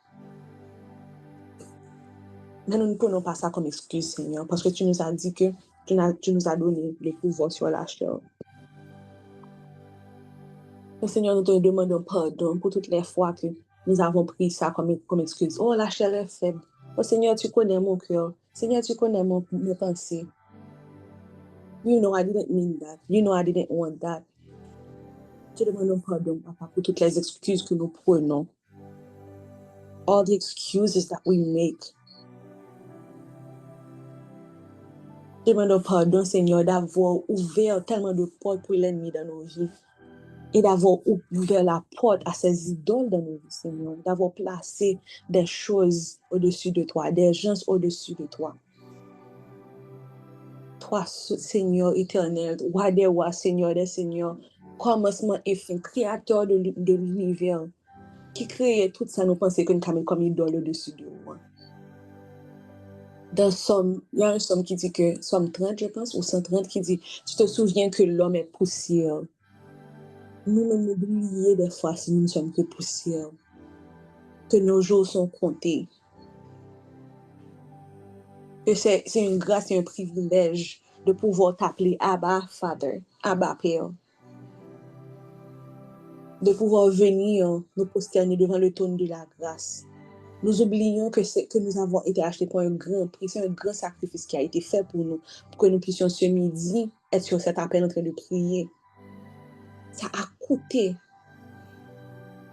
Mais nous ne prenons pas ça comme excuse, Seigneur, parce que tu nous as dit que tu nous as donné le pouvoir sur la chair. Et Seigneur, nous te demandons pardon pour toutes les fois que nous avons pris ça comme excuse. Oh, la chair est faible. Oh, Seigneur, tu connais mon cœur. Seigneur, tu connais mes pensées. You know I didn't mean that. You know I didn't want that. Te demandons pardon, Papa, pour toutes les excuses que nous prenons. All the excuses that we make. Te demandons pardon, Seigneur, d'avoir ouvert tellement de portes pour l'ennemi dans nos vies. Et d'avoir ouvert la porte à ces idoles dans nos vies, Seigneur. D'avoir placé des choses au-dessus de toi, des gens au-dessus de toi. Toi, Seigneur éternel, roi des rois, Seigneur des seigneurs, commencement et fin, créateur de l'univers, qui créait tout ça, nous pensons que nous avons comme idole au-dessus de moi. Dans Somme, il y a un Somme qui dit que, Somme 30, je pense, ou 130, qui dit, tu te souviens que l'homme est poussière. Nous oublions des fois si nous ne sommes que poussière, que nos jours sont comptés, que c'est une grâce et un privilège de pouvoir t'appeler Abba Father, Abba Père, de pouvoir venir nous prosterner devant le trône de la grâce. Nous oublions que nous avons été achetés pour un grand prix, c'est un grand sacrifice qui a été fait pour nous, pour que nous puissions ce midi être sur cet appel en train de prier. Ça a coûté.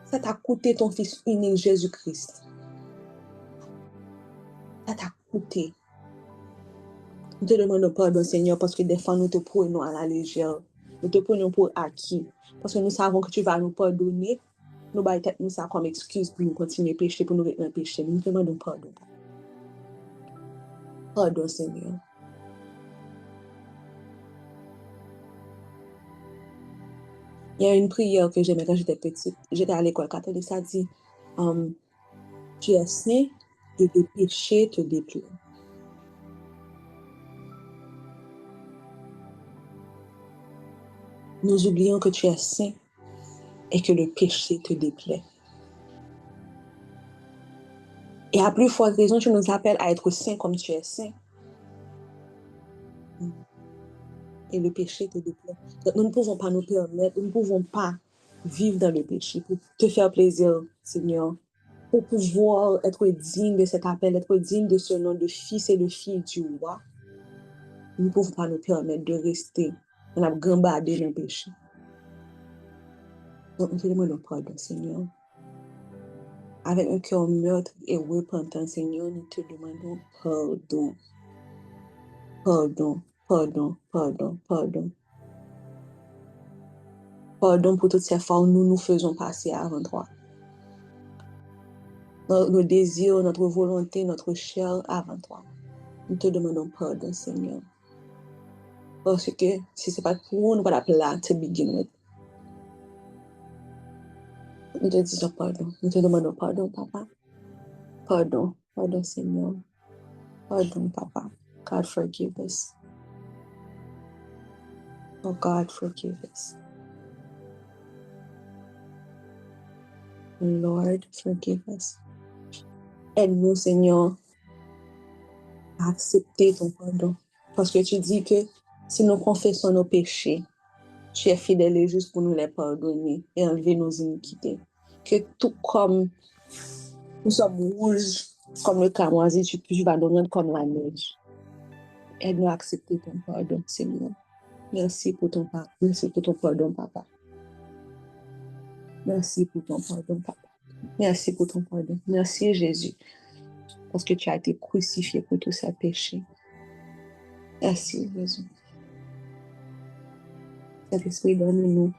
Ça t'a coûté ton Fils unique Jésus-Christ. Ça t'a coûté. Nous te demandons pardon, Seigneur, parce que des fois, nous te prenons à la légère. Nous te prenons pour acquis. Parce que nous savons que tu vas nous pardonner. Nous battons ça comme excuse pour nous continuer à pécher, pour nous rester dans péché. Nous te demandons pardon. Pardon, Seigneur. Il y a une prière que j'aimais quand j'étais petite. J'étais à l'école catholique. Ça dit, tu es saint et tes péchés te déplaient. Nous oublions que tu es saint et que le péché te déplaît. Et à plus forte raison, tu nous appelles à être saint comme tu es saint. Et le péché te déplaît. Donc, nous ne pouvons pas nous permettre, nous ne pouvons pas vivre dans le péché pour te faire plaisir, Seigneur, pour pouvoir être digne de cet appel, être digne de ce nom de fils et de fille du roi. Nous ne pouvons pas nous permettre de rester dans la gambadée dans le péché. Donc, nous te demandons pardon, Seigneur. Avec un cœur meurtre et repentant, Seigneur, nous te demandons pardon. Pardon, pardon, pardon, pardon. Pardon pour toutes ces fois où nous nous faisons passer avant toi. Nos désirs, notre volonté, notre chair avant toi. Nous te demandons pardon, Seigneur. Parce que si ce n'est pas pour nous, pas là to begin with. Nous te disons pardon. Nous te demandons pardon, papa. Pardon. Pardon, Seigneur. Pardon, papa. God, forgive us. Oh, God, forgive us. Lord, forgive us. Aide-nous, Seigneur, à accepter ton pardon. Parce que tu dis que si nous confessons nos péchés, tu es fidèle et juste pour nous les pardonner et enlever nos iniquités. Que tout comme nous sommes rouges, comme le cramoisi, tu vas nous rendre comme la neige. Aide-nous à accepter ton pardon, Seigneur. Merci pour ton pardon. Merci pour ton pardon, papa. Merci pour ton pardon, papa. Merci pour ton pardon. Merci, Jésus, parce que tu as été crucifié pour tous ces péchés. Merci, Jésus. Saint-Esprit, donne-nous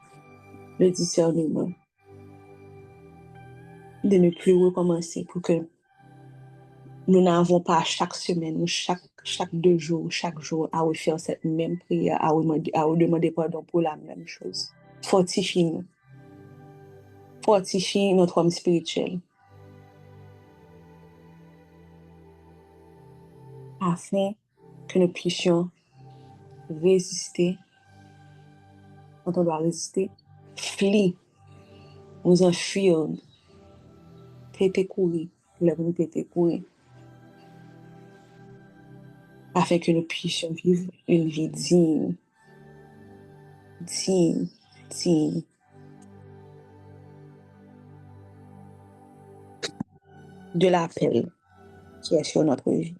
le discernement de ne plus recommencer pour que nous n'avons pas chaque semaine ou chaque 2 jours, chaque jour à refaire cette même prière, à demander pardon pour la même chose. Fortifie-nous. Fortifie notre homme spirituel. Afin que nous puissions résister. Quand on doit résister, fuir, nous enfuir, péter courir, nous péter courir. Afin que nous puissions vivre une vie digne de l'appel qui est sur notre vie.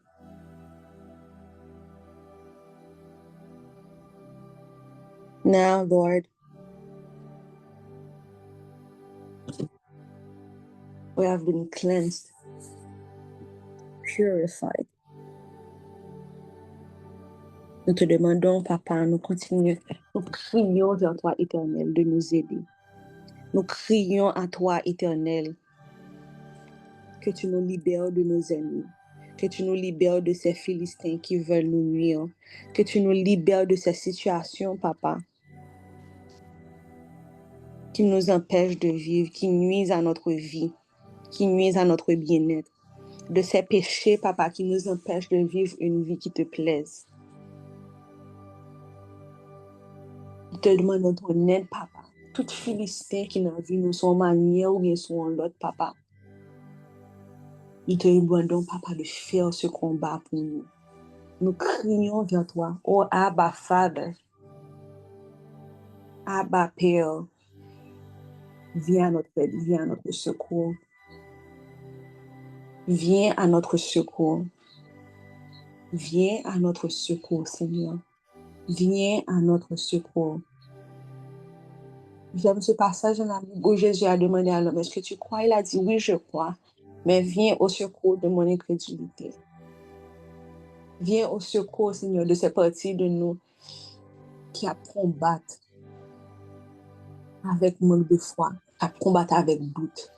Now, Lord, we have been cleansed, purified. Nous te demandons, Papa, nous crions vers toi, Éternel, de nous aider. Nous crions à toi, Éternel, que tu nous libères de nos ennemis, que tu nous libères de ces Philistins qui veulent nous nuire, que tu nous libères de ces situations, Papa, qui nous empêchent de vivre, qui nuisent à notre vie, qui nuisent à notre bien-être, de ces péchés, Papa, qui nous empêchent de vivre une vie qui te plaise. Nous te demandons ton aide, Papa. Tout Philistin qui n'a vu nous son manière ou bien son l'autre, Papa. Nous te demandons, Papa, de faire ce combat pour nous. Nous crions vers toi. Oh, Abba, Father. Abba, Père. Viens à notre aide, viens à notre secours. Viens à notre secours. Viens à notre secours, Seigneur. Viens à notre secours. J'aime ce passage dans la Bible où Jésus a demandé à l'homme, est-ce que tu crois? Il a dit, oui, je crois. Mais viens au secours de mon incrédulité. Viens au secours, Seigneur, de ces parties de nous qui combattent avec manque de foi, qui combattent avec doute,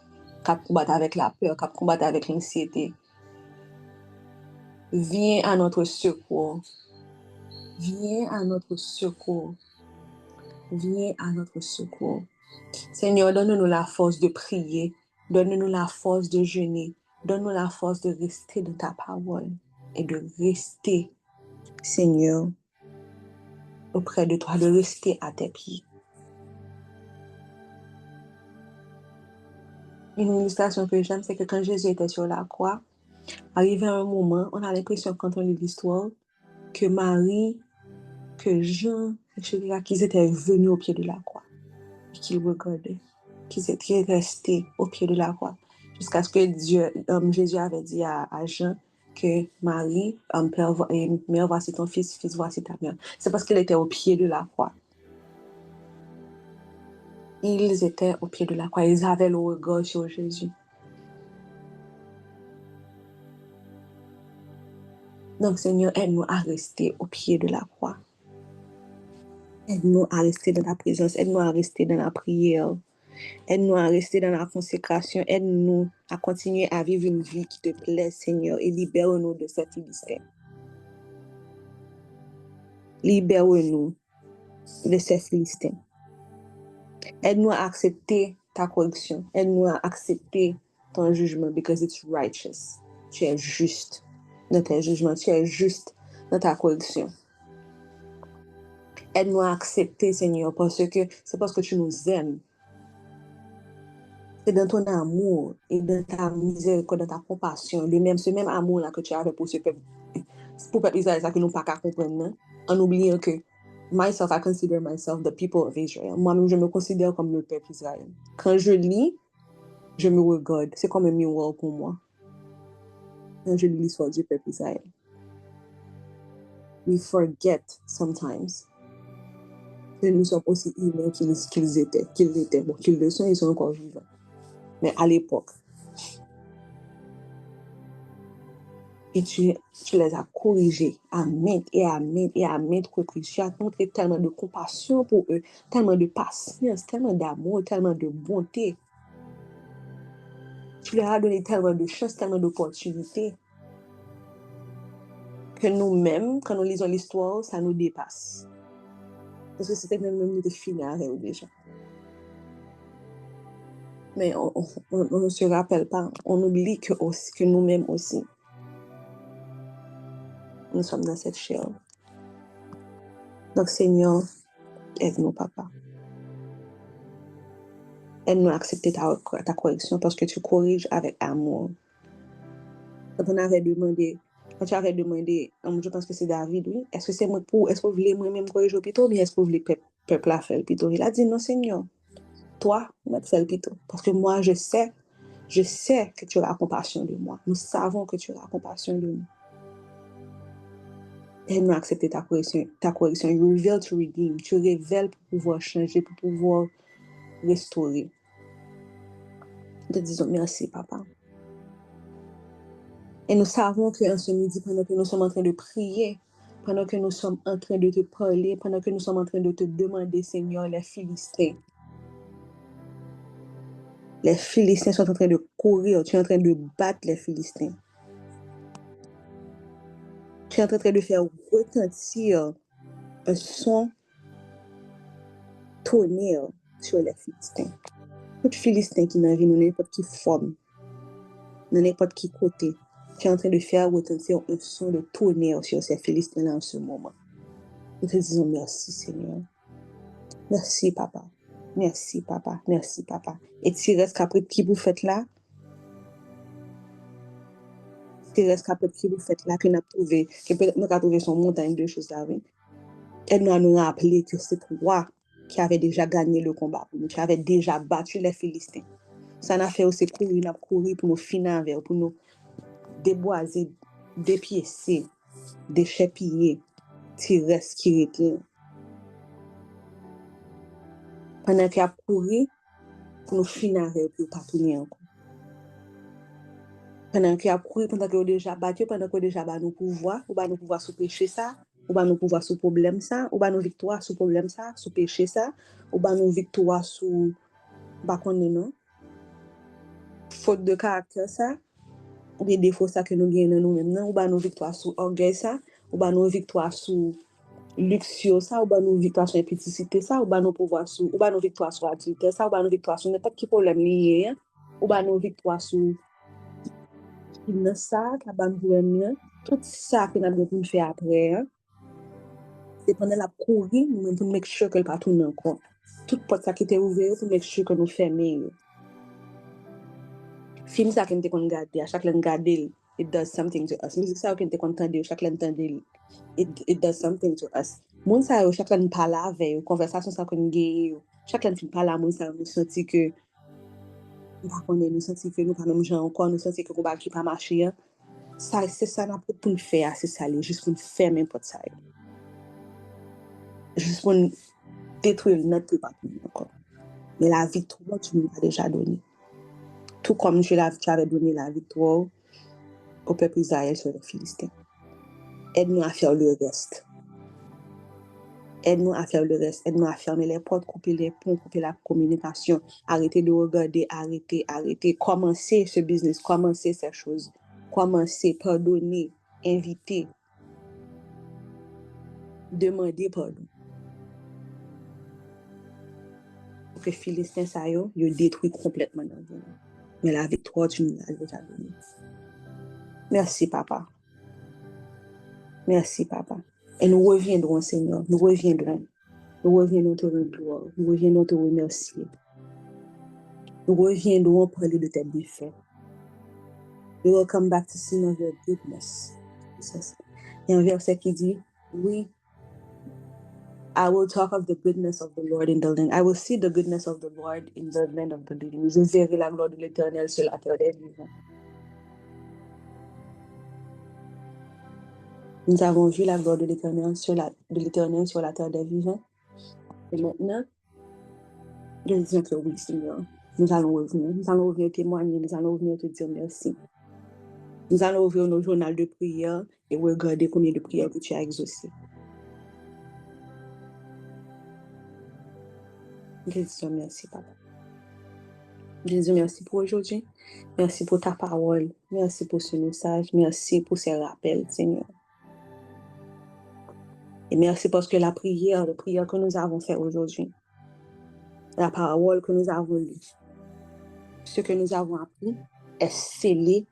qui combattent avec la peur, qui combattent avec l'anxiété. Viens à notre secours. Viens à notre secours. Viens à notre secours. Seigneur, donne-nous la force de prier. Donne-nous la force de jeûner. Donne-nous la force de rester dans ta parole et de rester, Seigneur, auprès de toi, de rester à tes pieds. Une illustration que j'aime, c'est que quand Jésus était sur la croix, arrivé à un moment, on a l'impression, quand on lit l'histoire, que Marie, que Jean, etc., qu'ils étaient venus au pied de la croix et qu'ils regardaient, qu'ils étaient restés au pied de la croix, jusqu'à ce que Jésus avait dit à Jean que Marie, mère, voici ton fils, fils, voici ta mère. C'est parce qu'elle était au pied de la croix. Ils étaient au pied de la croix, ils avaient le regard sur Jésus. Donc, Seigneur, aide-nous à rester au pied de la croix. Aide-nous à rester dans ta présence, aide-nous à rester dans la prière, aide-nous à rester dans la consécration, aide-nous à continuer à vivre une vie qui te plaît, Seigneur, et libère-nous de cette Philistin. Libère-nous de ces Philistins. Aide-nous à accepter ta correction. Aide-nous à accepter ton jugement because it's righteous. Tu es juste dans tes jugements. Tu es juste dans ta correction. Aide-nous à accepter, Seigneur, parce que c'est parce que tu nous aimes. C'est dans ton amour et dans ta miséricorde, dans ta compassion, ce même amour-là que tu avais pour ce peuple, pour le peuple Israël, ça que nous pas qu'à comprendre, en oubliant que myself, I consider myself the people of Israel. Moi-même, je me considère comme le peuple Israël. Quand je lis, je me regarde. C'est comme un miroir pour moi. Quand je lis l'histoire du peuple Israël. We forget sometimes que nous sommes aussi humains qu'ils étaient. Bon, qu'ils le sont, ils sont encore vivants. Mais à l'époque, et tu les as corrigés à maintes reprises. Tu as montré tellement de compassion pour eux, tellement de patience, tellement d'amour, tellement de bonté. Tu leur as donné tellement de chances, tellement d'opportunités que nous-mêmes, quand nous lisons l'histoire, ça nous dépasse. Parce que c'était même nous de finir avec eux déjà. Mais on ne se rappelle pas, on oublie que nous-mêmes aussi, nous sommes dans cette chair. Donc Seigneur, aide-nous, Papa. Aide-nous à accepter ta correction parce que tu corriges avec amour. Quand tu avais demandé, je pense que c'est David, oui, est-ce que c'est moi est-ce que vous voulez moi-même corriger plutôt, ou bien est-ce que vous voulez que le peuple a fait plutôt? Il a dit non, Seigneur, toi, on va te faire plutôt. Parce que moi, je sais que tu auras compassion de moi. Nous savons que tu auras compassion de nous. Aide-nous à accepter ta correction. You reveal to redeem. Tu révèles pour pouvoir changer, pour pouvoir restaurer. Nous te disons merci, Papa. Et nous savons qu'en ce midi, pendant que nous sommes en train de prier, pendant que nous sommes en train de te parler, pendant que nous sommes en train de te demander, Seigneur, les Philistins sont en train de courir, tu es en train de battre les Philistins. Tu es en train de faire retentir un son tonnerre sur les Philistins. Tout Philistin qui n'a vu n'importe qui forme, n'importe qui côté, tu es en train de faire retentir un son de tonnerre sur ces Philistins-là en ce moment. Nous te disons merci, Seigneur. Merci, Papa. Merci, Papa. Merci, Papa. Et tu restes qu'après qui vous faites là? Tu restes qu'après qui vous faites là, que peut-être nous avons trouvé son montagne de choses là, oui. Elle nous a nous rappelé que c'est toi qui avais déjà gagné le combat pour nous. Tu avais déjà battu les Philistins. Ça n'a fait aussi courir pour nous finir avec, pour nous déboiser, dépiécer, déchépiller, tirer ce qui était. Pendant qu'il a couru, pour nous finir avec, pour pas tourner encore. Pendant qu'il a couru, pendant qu'il a déjà battu, pendant qu'il a déjà battu nos pouvoirs, ou nous pouvoir sous péché ça, ou nous pouvoir sous problème ça, ou nous victoire sous problème ça, sous péché ça, ou nous victoire sous, non, faute de caractère ça, ou des défauts ça que nous gagnons nous-mêmes, ou nous victoire sous orgueil ça, ou nous victoire sous luxure ça, ou nous victoire sur impéticité ça, ou nous pouvoir sous, ou nous victoire sur adultère ça, ou nous victoire sur n'importe quel problème lié, ou nous victoire sous ça, tout ça que nous avons fait après, c'est pendant la courir, nous pour make sure que le pas tourne encore. Tout porte ça qui était ouvert pour make sure que nous fermons. Film ça que nous avons regardé, à chaque fois regarder, it does something to us. Musique ça que nous avons entendu, chaque fois entendre, it does something to us. Moun ça chaque fois nous parle avec, conversation ça que nous gagne, chaque fois nous parle moun ça nous senti que nous senti que nous pas même gens encore, nous senti que combat qui pas marcher. Ça c'est ça n'a pour nous faire, c'est ça juste pour nous fermer n'importe ça. Juste pour nous détruire notre pas encore. Mais la victoire tu nous as déjà donné. Tout comme tu avais donné la victoire au peuple Israël sur les Philistins. Aide-nous à faire le reste. Aide-nous à faire le reste. Aide-nous à fermer les portes, couper les ponts, couper la communication. Arrêtez de regarder, arrêtez. Commencez ce business, commencez ces choses. Commencez, pardonnez, invitez. demander pardon. Pour que Philistin ça yo détruit complètement dans vie. Mais la victoire, tu nous l'as déjà donnée. Merci, papa. Merci, papa. Et nous reviendrons, Seigneur. Nous reviendrons. Nous reviendrons te rendre gloire. Nous reviendrons te remercier. Nous reviendrons parler de tes bienfaits. We will come back to sing of your goodness. Il y a un verset qui dit, oui, I will talk of the goodness of the Lord in the land. I will see the goodness of the Lord in the land of the living. Je verrai la gloire de l'Éternel sur la terre des vivants. Nous avons vu la gloire de l'Éternel sur la terre des vivants. Et maintenant, nous disons que oui, Seigneur, nous allons revenir témoigner, nous allons revenir te dire merci. Nous allons ouvrir nos journaux de prière et regarder combien de prières que tu as exaucées. Jésus, merci, papa. Jésus, merci pour aujourd'hui. Merci pour ta parole. Merci pour ce message. Merci pour ces rappels, Seigneur. Et merci parce que la prière que nous avons faite aujourd'hui, la parole que nous avons lue, ce que nous avons appris est scellé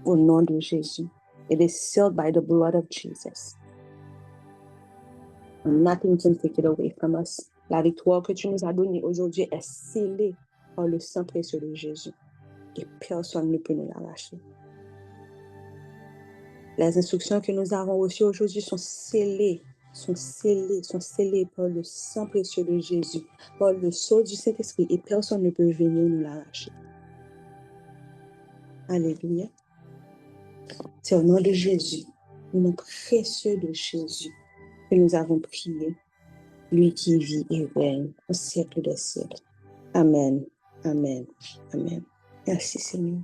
au nom de Jésus. It is sealed by the blood of Jesus. And nothing can take it away from us. La victoire que tu nous as donnée aujourd'hui est scellée par le sang précieux de Jésus. Et personne ne peut nous l'arracher. Les instructions que nous avons reçues aujourd'hui sont scellées par le sang précieux de Jésus, par le sceau du Saint-Esprit, et personne ne peut venir nous l'arracher. Alléluia. C'est au nom de Jésus, au nom précieux de Jésus, que nous avons prié, lui qui vit et règne au siècle des siècles. Amen, amen, amen. Merci Seigneur.